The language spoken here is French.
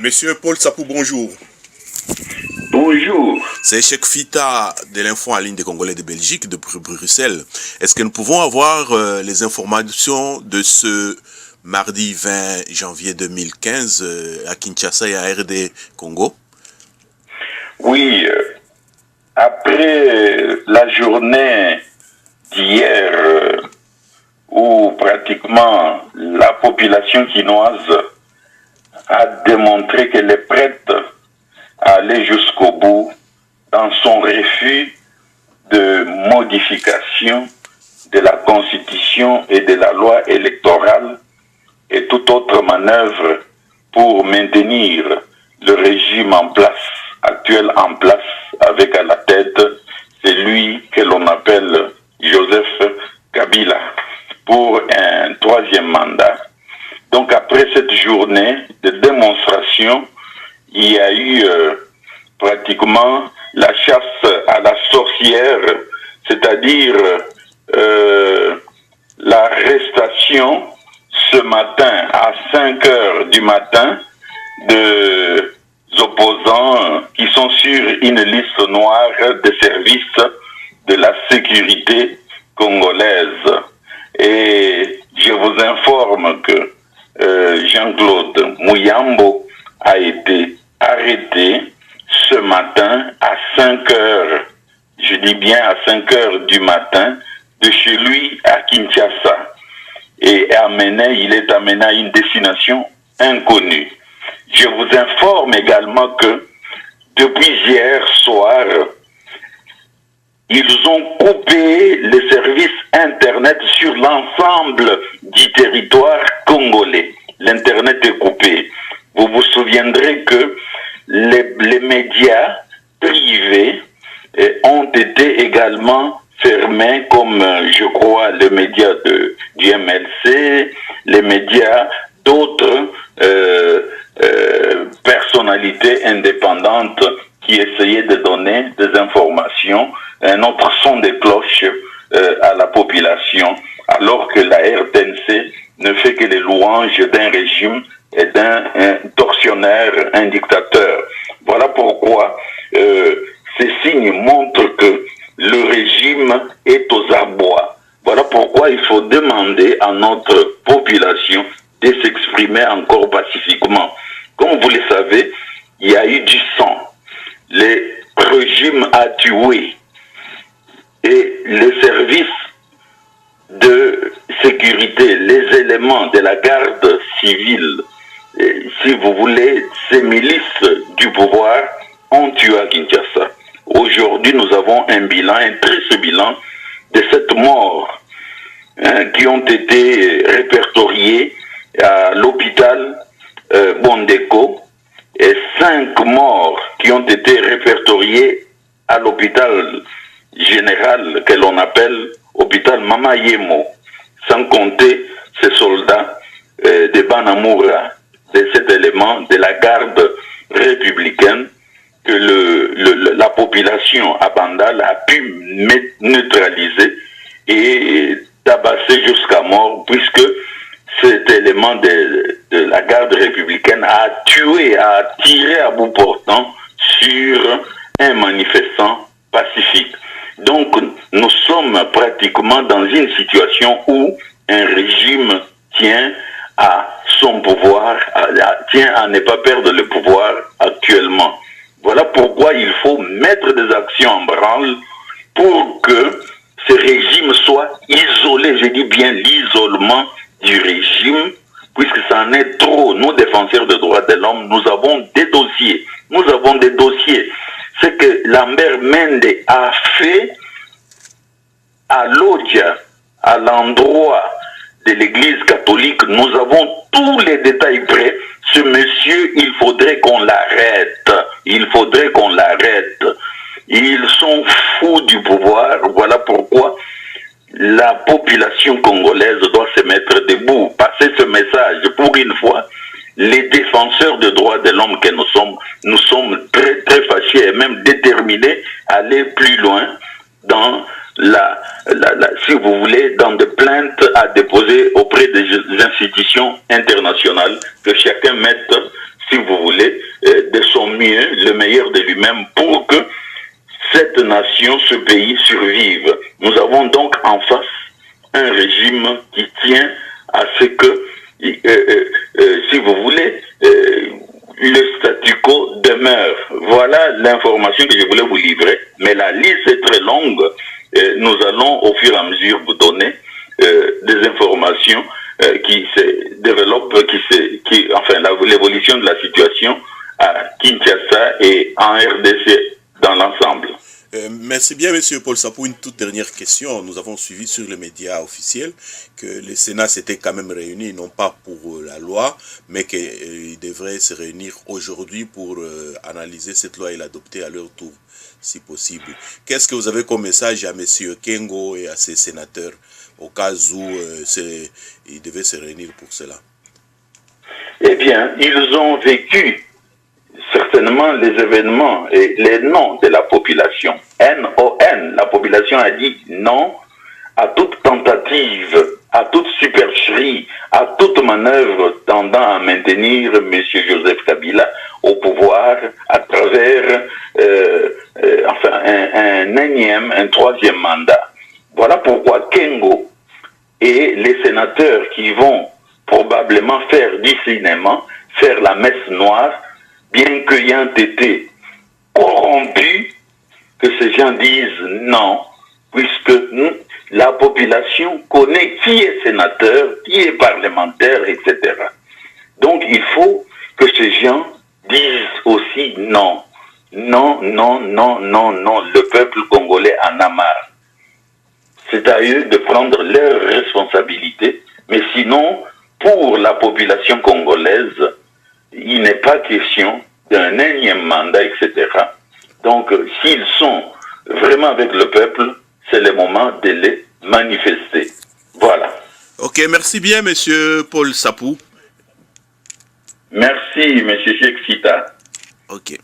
Monsieur Paul Sapou, bonjour. Bonjour. C'est Cheikh Fita de l'info en ligne des Congolais de Belgique, de Bruxelles. Est-ce que nous pouvons avoir les informations de ce mardi 20 janvier 2015 à Kinshasa et à RD Congo? Oui, après la journée d'hier où pratiquement la population chinoise a démontré qu'elle est prête à aller jusqu'au bout dans son refus de modification de la Constitution et de la loi électorale et toute autre manœuvre pour maintenir le régime actuel en place, avec à la tête celui que l'on appelle Joseph Kabila, pour un troisième mandat. Donc après cette journée de démonstration, il y a eu pratiquement la chasse à la sorcière, c'est-à-dire l'arrestation ce matin à 5 heures du matin de opposants qui sont sur une liste noire des services de la sécurité congolaise. Et je vous informe que Jean-Claude Mouyambo a été arrêté ce matin à 5 heures, je dis bien à 5 heures du matin, de chez lui à Kinshasa. Et il est amené à une destination inconnue. Je vous informe également que depuis hier soir, ils ont coupé les services Internet sur l'ensemble du territoire congolais. L'Internet est coupé. Vous vous souviendrez que les médias privés ont été également fermés, comme je crois les médias du MLC, les médias d'autres personnalités indépendantes qui essayaient de donner des informations, un autre son de cloche à la population, alors que la RTNC ne fait que les louanges d'un régime et d'un tortionnaire, un dictateur. Voilà pourquoi ces signes montrent que le régime est aux abois. Voilà pourquoi il faut demander à notre population de s'exprimer encore pacifiquement. Comme vous le savez, il y a eu du sang. Le régime a tué. Et les services de sécurité, les éléments de la garde civile, si vous voulez, ces milices du pouvoir ont tué à Kinshasa. Aujourd'hui, nous avons un bilan, un triste bilan de 7 morts qui ont été répertoriés à l'hôpital Bondeko et 5 morts qui ont été répertoriés à l'hôpital général que l'on appelle hôpital Mama Yemo, sans compter ces soldats de Banamura, de cet élément de la garde républicaine que la population à Bandal a pu neutraliser et tabasser jusqu'à mort, puisque cet élément de la garde républicaine a tué, a tiré à bout portant sur un manifestant pacifique. Donc nous sommes pratiquement dans une situation où un régime tient à son pouvoir, tient à ne pas perdre le pouvoir actuellement. Voilà pourquoi il faut mettre des actions en branle pour que ce régime soit isolé. Je dis bien l'isolement du régime, puisque ça en est trop. Nous, défenseurs des droits de l'homme, nous avons des dossiers. Nous avons des dossiers. Ce que Lambert Mende a fait à Lodja, à l'endroit de l'église catholique, nous avons tous les détails prêts. Ce monsieur, il faudrait qu'on l'arrête. Il faudrait qu'on l'arrête. Ils sont fous du pouvoir. Voilà pourquoi la population congolaise doit se mettre debout. Passer ce message pour une fois. Les défenseurs des droits de l'homme que nous sommes très, très fâchés et même déterminés à aller plus loin dans si vous voulez, dans des plaintes à déposer auprès des institutions internationales, que chacun mette si vous voulez, de son mieux, le meilleur de lui-même pour que cette nation, ce pays survive. Nous avons donc en face un régime qui tient à ce que, si vous voulez, le statu quo demeure. Voilà l'information que je voulais vous livrer, mais la liste est très longue. Nous allons au fur et à mesure vous donner des informations qui se développent, enfin l'évolution de la situation à Kinshasa et en RDC dans l'ensemble. Merci bien, Monsieur Paul Sapou. Une toute dernière question. Nous avons suivi sur les médias officiels que le Sénat s'était quand même réuni, non pas pour la loi, mais qu'il devrait se réunir aujourd'hui pour analyser cette loi et l'adopter à leur tour, si possible. Qu'est-ce que vous avez comme message à Monsieur Kengo et à ses sénateurs au cas où ils devaient se réunir pour cela? Eh bien, ils ont vécu certainement les événements et les noms de la population. N-O-N, la population a dit non à toute tentative, à toute supercherie, à toute manœuvre tendant à maintenir M. Joseph Kabila au pouvoir à travers un troisième mandat. Voilà pourquoi Kengo et les sénateurs qui vont probablement faire du cinéma, faire la messe noire, bien qu'ayant été corrompus, que ces gens disent non, puisque la population connaît qui est sénateur, qui est parlementaire, etc. Donc il faut que ces gens disent aussi non. Non, non, non, non, non, le peuple congolais en a marre. C'est à eux de prendre leurs responsabilités, mais sinon, pour la population congolaise, il n'est pas question d'un énième mandat, etc. Donc, s'ils sont vraiment avec le peuple, c'est le moment de les manifester. Voilà. Ok, merci bien, Monsieur Paul Sapou. Merci, Monsieur Cheikh Sita. Ok.